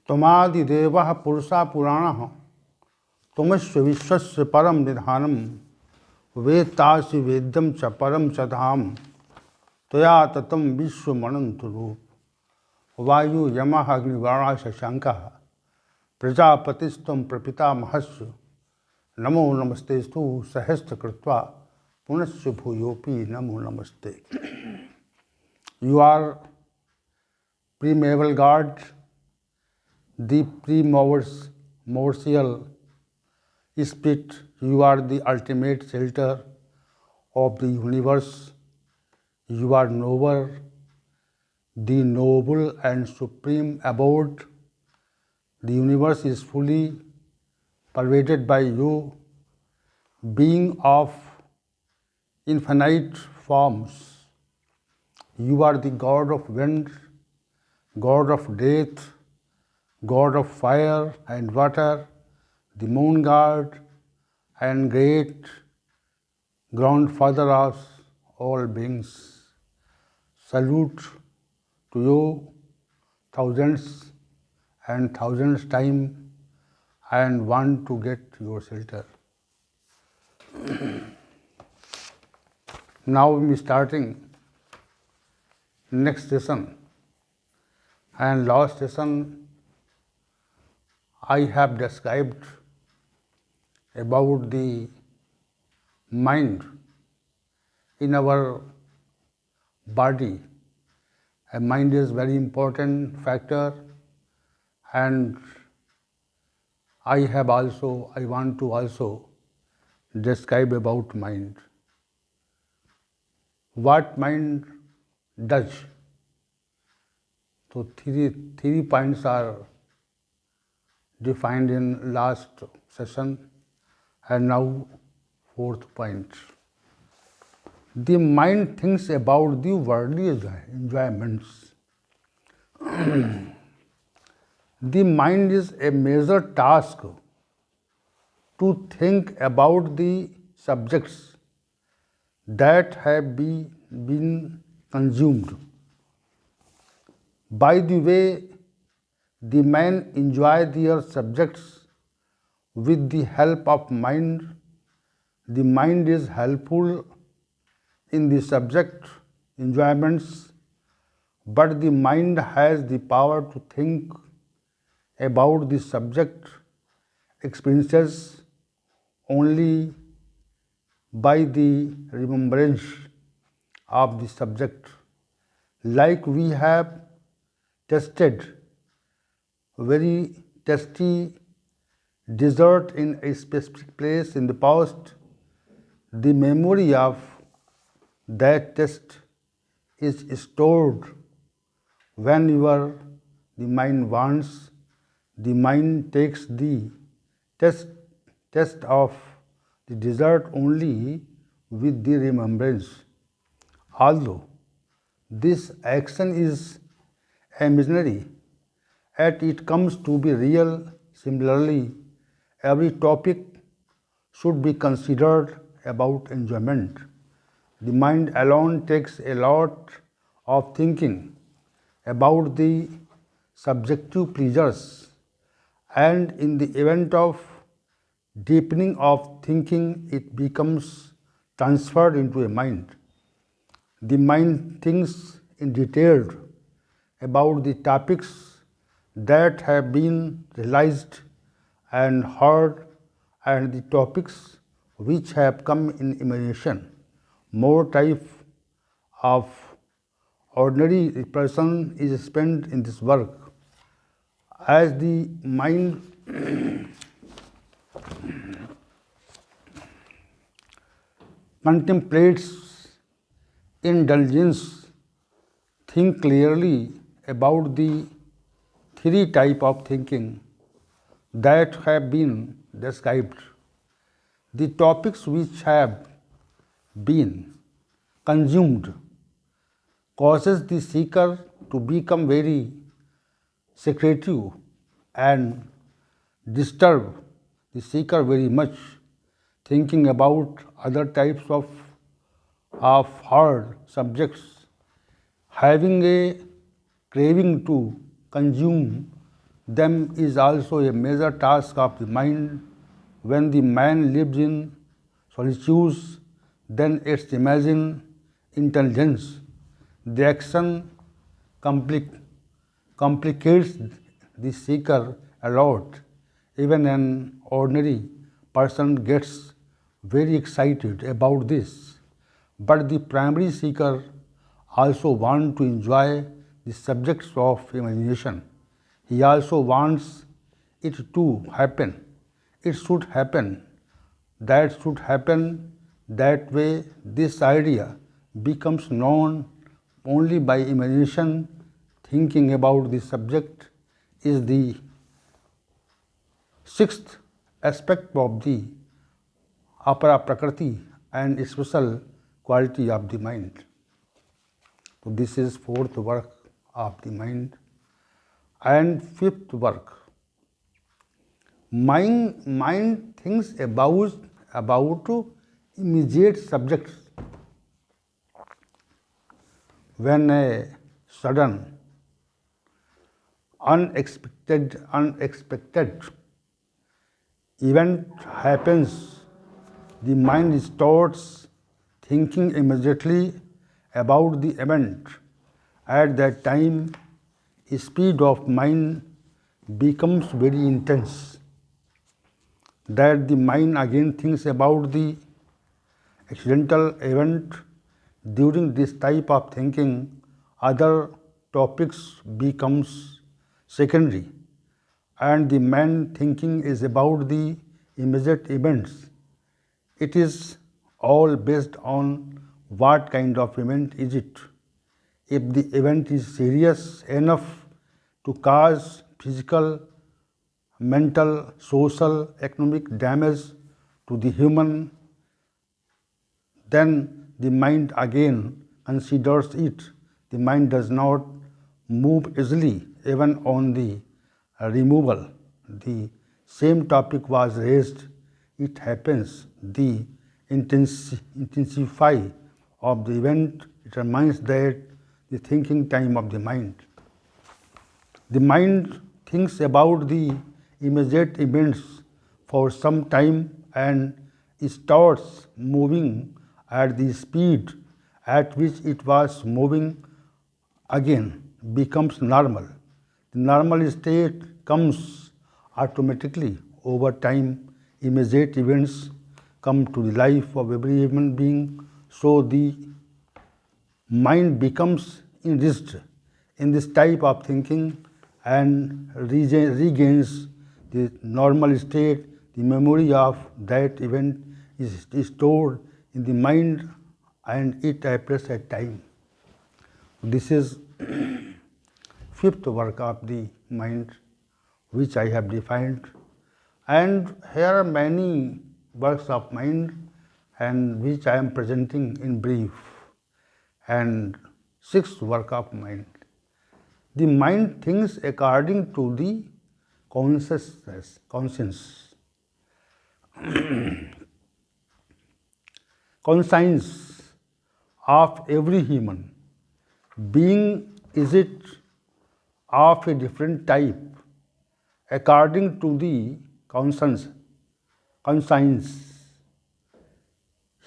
त्वमादिदेवः पुरुषा पुराणः त्वमस्य विश्वस्य परम निधानम वेत्तासि वेद्यं च परम च धाम त्वया ततं विश्वमनंत रूप वायु यमः अग्निवाणः शशांकः प्रजापतिस्त्वं प्रपितामहस्य नमो नमस्तेस्तु सहस्रकृत्वा पुनश्च भूयोपि नमो नमस्ते. You are primeval God, the primordial Spirit. You are the ultimate shelter of the universe. You are noble, the noble and supreme abode. The universe is fully pervaded by you, being of infinite forms. You are the God of wind, God of death, God of fire and water, the moon god and great grandfather of all beings. Salute to you thousands and thousands times and want to get your shelter. Now we are starting next session, and last session I have described about the mind in our body. A mind is very important factor, and I want to also describe about mind. What mind does. So three points are defined in last session, and now fourth point. The mind thinks about the worldly enjoyments. The mind is a major task to think about the subjects that have been consumed. By the way, the men enjoy their subjects with the help of mind. The mind is helpful in the subject enjoyments, but the mind has the power to think about the subject experiences only by the remembrance of the subject. Like we have tasted very tasty dessert in a specific place in the past, the memory of that taste is stored whenever the mind wants. The mind takes the taste of the dessert only with the remembrance. Although this action is imaginary, yet it comes to be real. Similarly, every topic should be considered about enjoyment. The mind alone takes a lot of thinking about the subjective pleasures, and in the event of deepening of thinking, it becomes transferred into a mind. The mind thinks in detail about the topics that have been realized and heard, and the topics which have come in imagination. More type of ordinary person is spent in this work. As the mind contemplates indulgence, think clearly about the three types of thinking that have been described. The topics which have been consumed causes the seeker to become very secretive and disturb the seeker very much, thinking about other types of hard subjects, having a craving to consume them is also a major task of the mind. When the man lives in solitude, then its imagined intelligence, the action compli- complicates the seeker a lot. Even an ordinary person gets very excited about this. But the primary seeker also wants to enjoy the subjects of imagination. He also wants it to happen. It should happen. That should happen. That way, this idea becomes known only by imagination. Thinking about the subject is the sixth aspect of the apara prakriti and special quality of the mind. So this is fourth work of the mind. And fifth work, mind thinks about immediate subjects. When a sudden, unexpected event happens, the mind starts thinking immediately about the event. At that time, speed of mind becomes very intense. That the mind again thinks about the accidental event. During this type of thinking, other topics becomes secondary, and the main thinking is about the immediate events. It is all based on what kind of event is it. If the event is serious enough to cause physical, mental, social, economic damage to the human, then the mind again considers it. The mind does not move easily even on the removal. The same topic was raised. It happens. The intensify of the event determines that the thinking time of the mind. The mind thinks about the immediate events for some time and starts moving at the speed at which it was moving again becomes normal. The normal state comes automatically over time. Immediate events come to the life of every human being, so the mind becomes enriched in this type of thinking and regains the normal state. The memory of that event is stored in the mind and it appears at time. This is fifth work of the mind which I have defined, and here are many works of mind and which I am presenting in brief. And sixth work of mind, the mind thinks according to the conscience of every human being. Is it of a different type according to the conscience?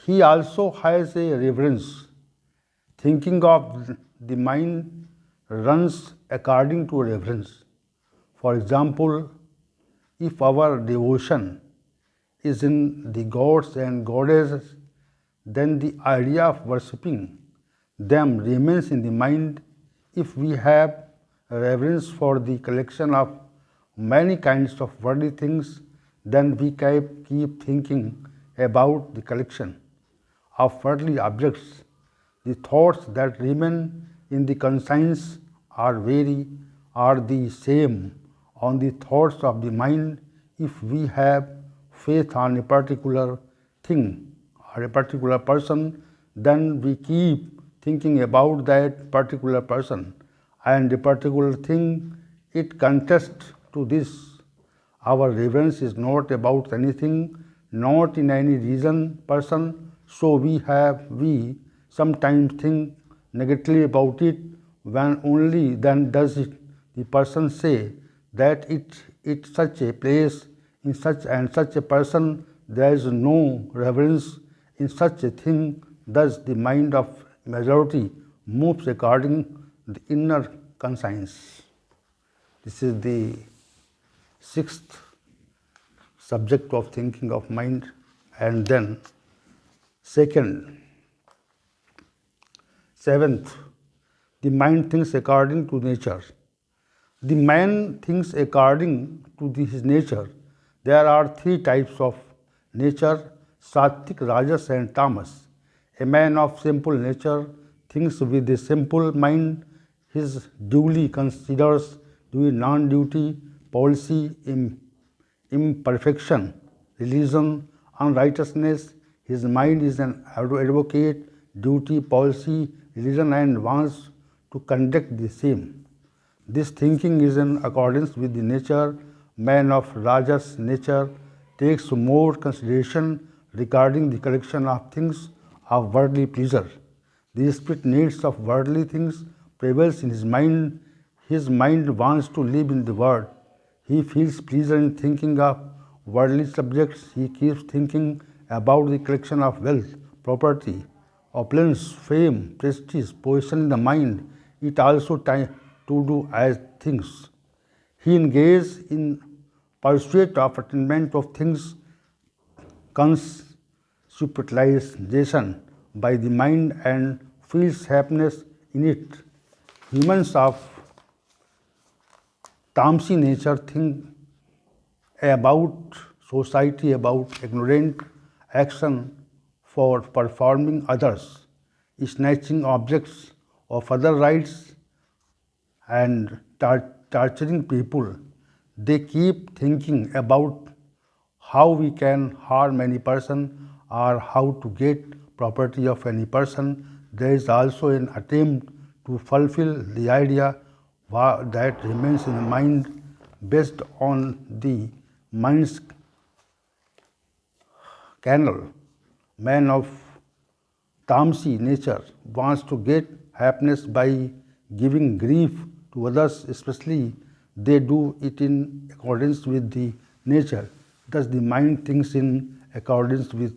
He also has a reverence. Thinking of the mind runs according to reverence. For example, if our devotion is in the gods and goddesses, then the idea of worshipping them remains in the mind. If we have reverence for the collection of many kinds of worldly things, then we keep thinking about the collection of worldly objects. The thoughts that remain in the conscience are the same on the thoughts of the mind. If we have faith on a particular thing or a particular person, then we keep thinking about that particular person and a particular thing. It contests to this. Our reverence is not about anything, not in any reason, person. So we sometimes think negatively about it. When only then does it the person say that it such a place, in such and such a person, there is no reverence in such a thing. Thus, the mind of majority moves according to the inner conscience. This is the sixth subject of thinking of mind. And then seventh, the mind thinks according to nature. The man thinks according to his nature. There are three types of nature: sattvic, rajas, and tamas. A man of simple nature thinks with a simple mind. His duty considers non-duty, policy, imperfection, religion, unrighteousness. His mind is an advocate, duty, policy, religion, and wants to conduct the same. This thinking is in accordance with the nature. Man of Rajas nature takes more consideration regarding the collection of things of worldly pleasure. The spirit needs of worldly things prevails in his mind. His mind wants to live in the world. He feels pleasure in thinking of worldly subjects. He keeps thinking about the collection of wealth, property, opulence, fame, prestige, position in the mind. It also time to do as things. He engages in pursuit of attainment of things, conceptualization by the mind, and feels happiness in it. Humans of Tamsi nature think about society, about ignorant action for performing others, snatching objects of other rights, and torturing people. They keep thinking about how we can harm any person or how to get property of any person. There is also an attempt to fulfill the idea that remains in the mind based on the mind's canal. Man of Tamsi nature wants to get happiness by giving grief to others, especially they do it in accordance with the nature. Thus, the mind thinks in accordance with